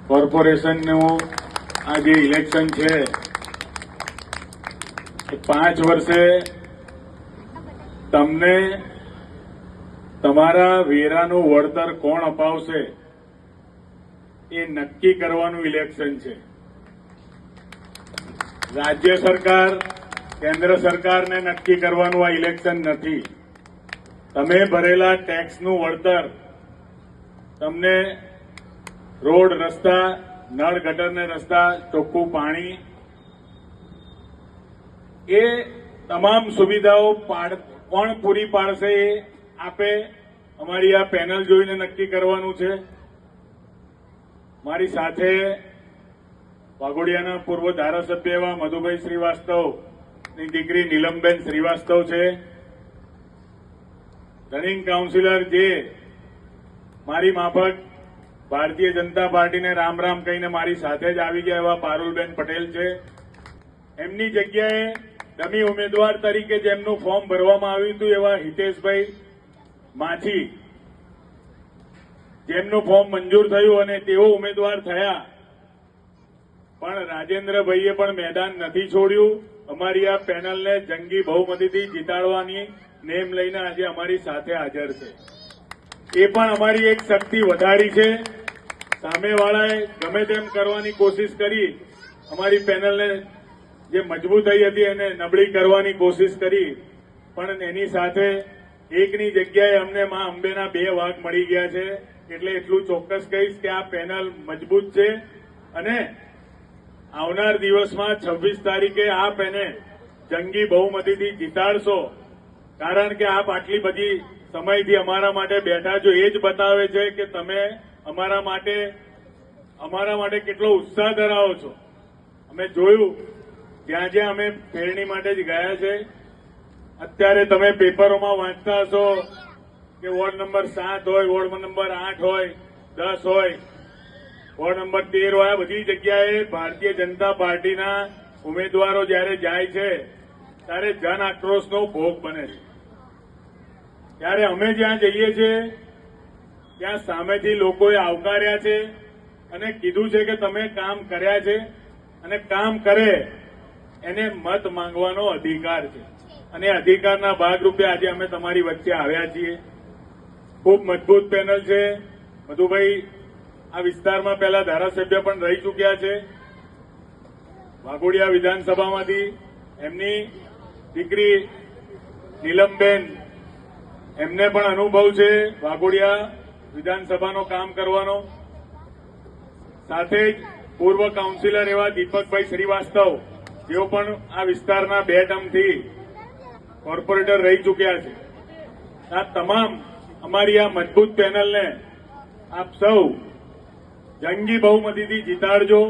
કોર્પોરેશનનું આ જે ઇલેક્શન છે એ 5 વર્ષે તમને તમારા વેરાનું વળતર કોણ અપાવશે એ નક્કી કરવાનું ઇલેક્શન છે। રાજ્ય સરકાર કેન્દ્ર સરકારને નક્કી કરવાનું આ ઇલેક્શન નથી। તમે ભરેલા ટેક્સનું વળતર, તમને રોડ રસ્તા, નળ ગટરને રસ્તા, ચોખ્ખું પાણી, એ તમામ સુવિધાઓ કોણ પૂરી પાડશે એ આપે અમારી આ પેનલ જોઈને નક્કી કરવાનું છે। મારી સાથે વાઘોડિયાના પૂર્વ ધારાસભ્ય એવા મધુભાઈ શ્રીવાસ્તવની દીકરી નીલમબેન શ્રીવાસ્તવ છે। રનિંગ કાઉન્સિલર જે મારી માફક ભારતીય જનતા પાર્ટીને રામ રામ કહીને મારી સાથે જ આવી ગયા એવા પારુલબેન પટેલ છે। એમની જગ્યાએ ડમી ઉમેદવાર તરીકે જેમનું ફોર્મ ભરવામાં આવ્યું હતું એવા હિતેશભાઈ માછી, જેમનું ફોર્મ મંજૂર થયું અને તેઓ ઉમેદવાર થયા, પણ રાજેન્દ્રભાઈએ પણ મેદાન નથી છોડ્યું। અમારી આ પેનલને જંગી બહુમતીથી જીતાડવાની નેમ લઈને આજે અમારી સાથે હાજર છે। એ પણ અમારી એક શક્તિ વધારી છે। સામેવાળાએ ગમે તેમ કરવાની કોશિશ કરી, અમારી પેનલને જે મજબૂતાઈ હતી એને નબળી કરવાની કોશિશ કરી, પણ એની સાથે એકની જગ્યાએ અમને મા અંબેના 2 વાઘ મળી ગયા છે। એટલે એટલું ચોક્કસ કહીશ કે આ પેનલ મજબૂત છે અને આવનાર દિવસમાં 26 તારીખે આપ એને જંગી બહુમતીથી જીતાડશો। કારણ કે આપ આટલી બધી સમયથી અમારા માટે બેઠા છો, એ જ બતાવે છે કે તમે અમારા માટે કેટલો ઉત્સાહ ધરાવો છો। અમે જોયું જ્યાં જ્યાં અમે ફેરણી માટે જ ગયા છે, અત્યારે તમે પેપરોમાં વાંચતા હશો કે વોર્ડ નંબર 7 હોય, વોર્ડ નંબર 8 હોય, 10 હોય, વોર્ડ નંબર 13 હોય, આ બધી જગ્યાએ ભારતીય જનતા પાર્ટીના ઉમેદવારો જયારે જાય છે ત્યારે જન આક્રોશનો ભોગ બને છે। ત્યારે અમે જ્યાં જઈએ છીએ ત્યાં સામેથી લોકોએ આવકાર્યા છે અને કીધું છે કે તમે કામ કર્યા છે અને કામ કરે એને મત માંગવાનો અધિકાર છે, અને અધિકારના ભાગરૂપે આજે અમે તમારી વચ્ચે આવ્યા છીએ। ખૂબ મજબૂત પેનલ છે। મધુભાઈ આ વિસ્તારમાં પહેલા ધારાસભ્ય પણ રહી ચૂક્યા છે વાઘોડિયા વિધાનસભામાંથી। એમની દીકરી નીલમબેન, એમને પણ અનુભવ છે વાઘોડિયા વિધાનસભાનો કામ કરવાનો। સાથે જ પૂર્વ કાઉન્સિલર એવા દીપકભાઈ શ્રીવાસ્તવ, જેઓ પણ આ વિસ્તારના 2 ટર્મથી કોર્પોરેટર રહી ચૂક્યા છે। આ તમામ અમારી આ મજબૂત પેનલને આપ સૌ જંગી બહુમતીથી જીતાડજો।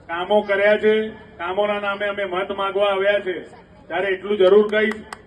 કામો કર્યા છે, કામોના નામે અમે મત માંગવા આવ્યા છે ત્યારે એટલું જરૂર કહીશ